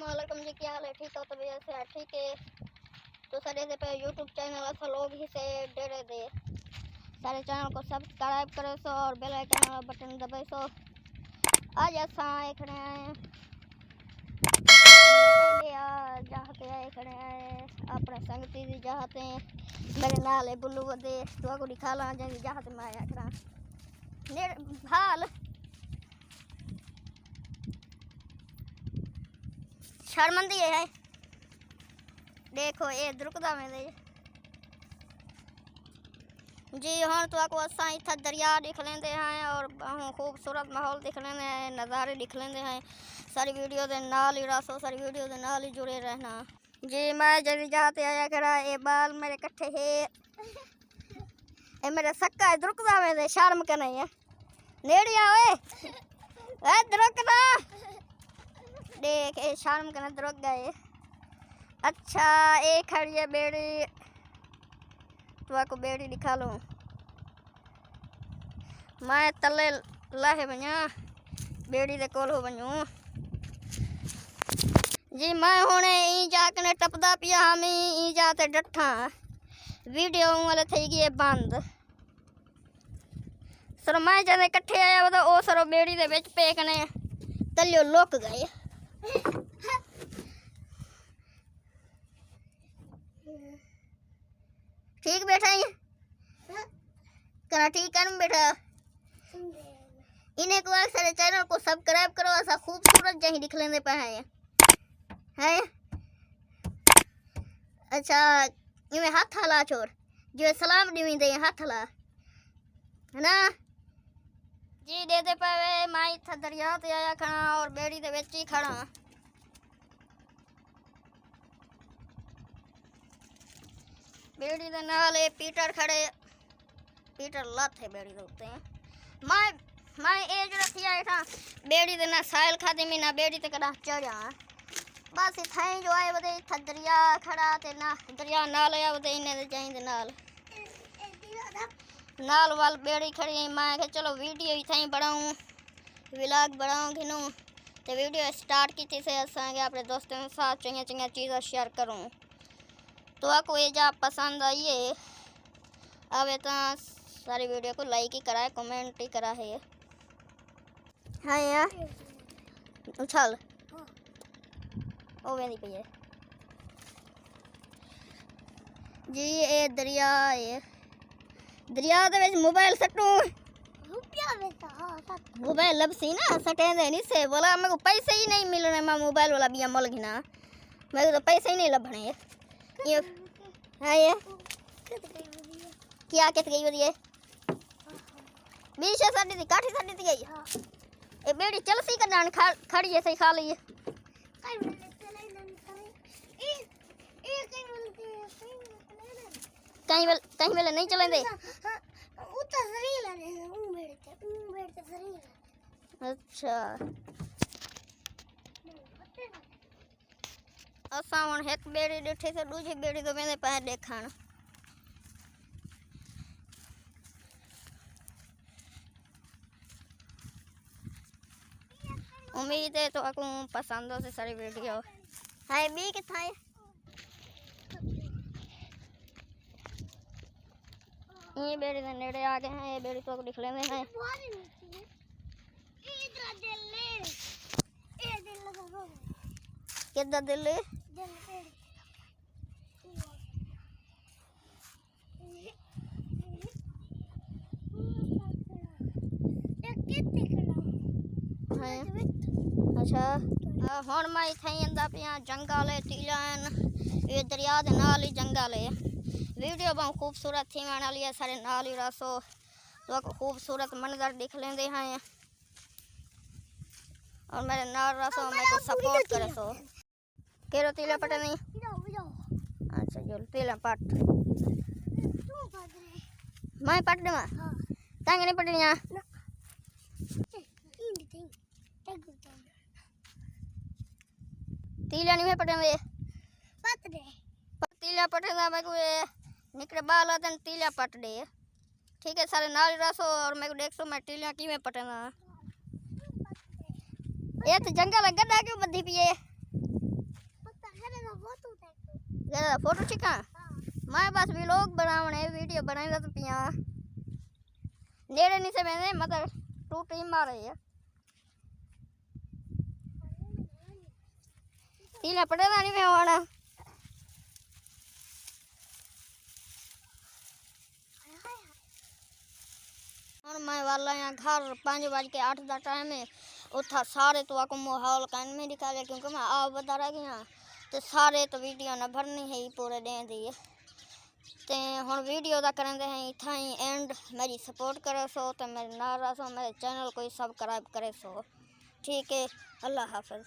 अस्सलामुअलैकुम जी, क्या हाल है? ठीक हो? तबीयत से ठीक है तो सारे से पे यूट्यूब चैनल असा लोग ही से डेरे दे सारे चैनल को सब्सक्राइब करे सो और बेल आइकन वाला बटन दबाए सो। आज असा खड़े आए जहाते आए खड़े आए अपने संगती दी जहाते मेरे नाल है बुल्लू वदे तो को दिखा ला जंग जहाते में आया खड़ा ने हाल शर्मंदी है देखो ये दुर्गदा में दे जी हाँ तो आपको असा इतना दरिया दिख लेंदे हैं और खूबसूरत माहौल दिख लेंदे हैं, नज़ारे दिख लेंदे हैं। सारी वीडियो के नाल ही रसो, सारी वीडियो के नाल ही जुड़े रहना जी। मैं जल्दी जाते आया करा ये बाल मेरे कट्ठे है ये मेरे सक्का है दुर्गदा में दे शर्म के नहीं है नेड़ी आओए ए दुर्गदा देख ये शर्म के ना दुर्ग गए। अच्छा एक खड़ी है बेड़ी तो आपको बेड़ी दिखा लूँ मैं तले लाहे बना बेड़ी दे कोल हो बनूँ जी। मैं हुणे ई जाकने टपदा पिया हम ई जाते डठा वीडियो वाले थी गई बंद सर मैं जब इकट्ठे आया तो ओ सरो बेड़ी दे विच पेकने तलियो लुक गए। ठीक बैठा है करा ठीक है बैठा इन्हें को सारे चैनल को सब्सक्राइब करो ऐसा खूबसूरत जही दिख लेने पे है। अच्छा इन्हें हाथ हला छोड़ जो सलाम दी दे हाथ हला है ना जी दे दे पावे माई था दरिया ते आया खड़ा और बेड़ी दे विच ही खड़ा बेड़ी दे नाल पीटर खड़े पीटर लाथे बेड़ी दे उत्ते मैं एज रखी आया था बेड़ी दे ना साइल खादी में ना बेड़ी ते कदा चढ़ा बस इथाई जो आए बदे इथा दरिया खड़ा ते ना दरिया नाल आया बदे इने दे जाई दे नाल वाल बेड़ी खड़ी मैं के चलो वीडियो इथाई बनाऊं व्लॉग बनाऊं घिनू ते वीडियो स्टार्ट की थी से असा के अपने दोस्तों के साथ चंगा चंगा चीज़ें शेयर करूं तो आपको ये जा पसंद आई है अब तो सारी वीडियो को लाइक ही करा है कमेंट ही करा है। हाँ यार उछल ओ वेंदी पई है जी ये दरिया है दरिया दे विच मोबाइल सट्टू मोबाइल लबसी ना सटे दे नहीं से बोला मेरे को पैसे ही नहीं मिलने मैं मोबाइल वाला बिया मल घिना मेरे को तो पैसे ही नहीं लभने ये हाँ ये क्या कित गई बदिए बीच साड़ी थी काठी साड़ी थी गई ए बेड़ी चल सी कर खड़ी है सही खा ली कहीं वेले नहीं चलेंदे अच्छा असा हुण एक बेड़ी डिठी से दूजी बेड़ी तो वेंदे पे देखण उम्मीद है तो आपको पसंद हो से सारी वीडियो हाय बी किथा है ये बेड़ी के नेड़े आ गए हैं ये बेड़ी तो दिख लेंगे हैं किधर दिल्ली अच्छा हुण मैं इत्थे आंदा पिया जंगल है टीलन ये दरिया दे नाल ही जंगल है वीडियो बहुत खूबसूरत थी आने वाली है सारे नाल ही रसो तो खूबसूरत मंजर दिख लेंदे हैं और मेरे नाल रसो मेरे को सपोर्ट करे सो केरो तीला पट नहीं अच्छा जो तीला पट मैं पट दूंगा तंग नहीं पटनिया तीला नहीं पटेंगे तीला पटेगा मेरे को ये निकले बाल आते तीला पट दे ठीक है सारे नाल रसो और मेरे को देख सो मैं तीला की में पटेगा ये तो जंगल गड्ढा क्यों बंधी पी है फोटो खिंचा मैं बस व्लॉग बनावने वीडियो बनाई तो पिया नेड़े नहीं से मैंने मतलब टू टीम मारे है तीन पड़े नहीं मैं होना हूँ मैं वाला यहाँ घर 5:08 का टाइम है उथा सारे तो आपको माहौल कान में दिखा क्योंकि मैं आप बता रहा गया तो सारे तो वीडियो न भरनी है पूरे दिन दी ते हम वीडियो का करेंगे हैं इतना ही एंड मेरी सपोर्ट करे सो तो मेरे नाल रहो मेरे चैनल को सब्सक्राइब करे सो ठीक है अल्लाह हाफिज़।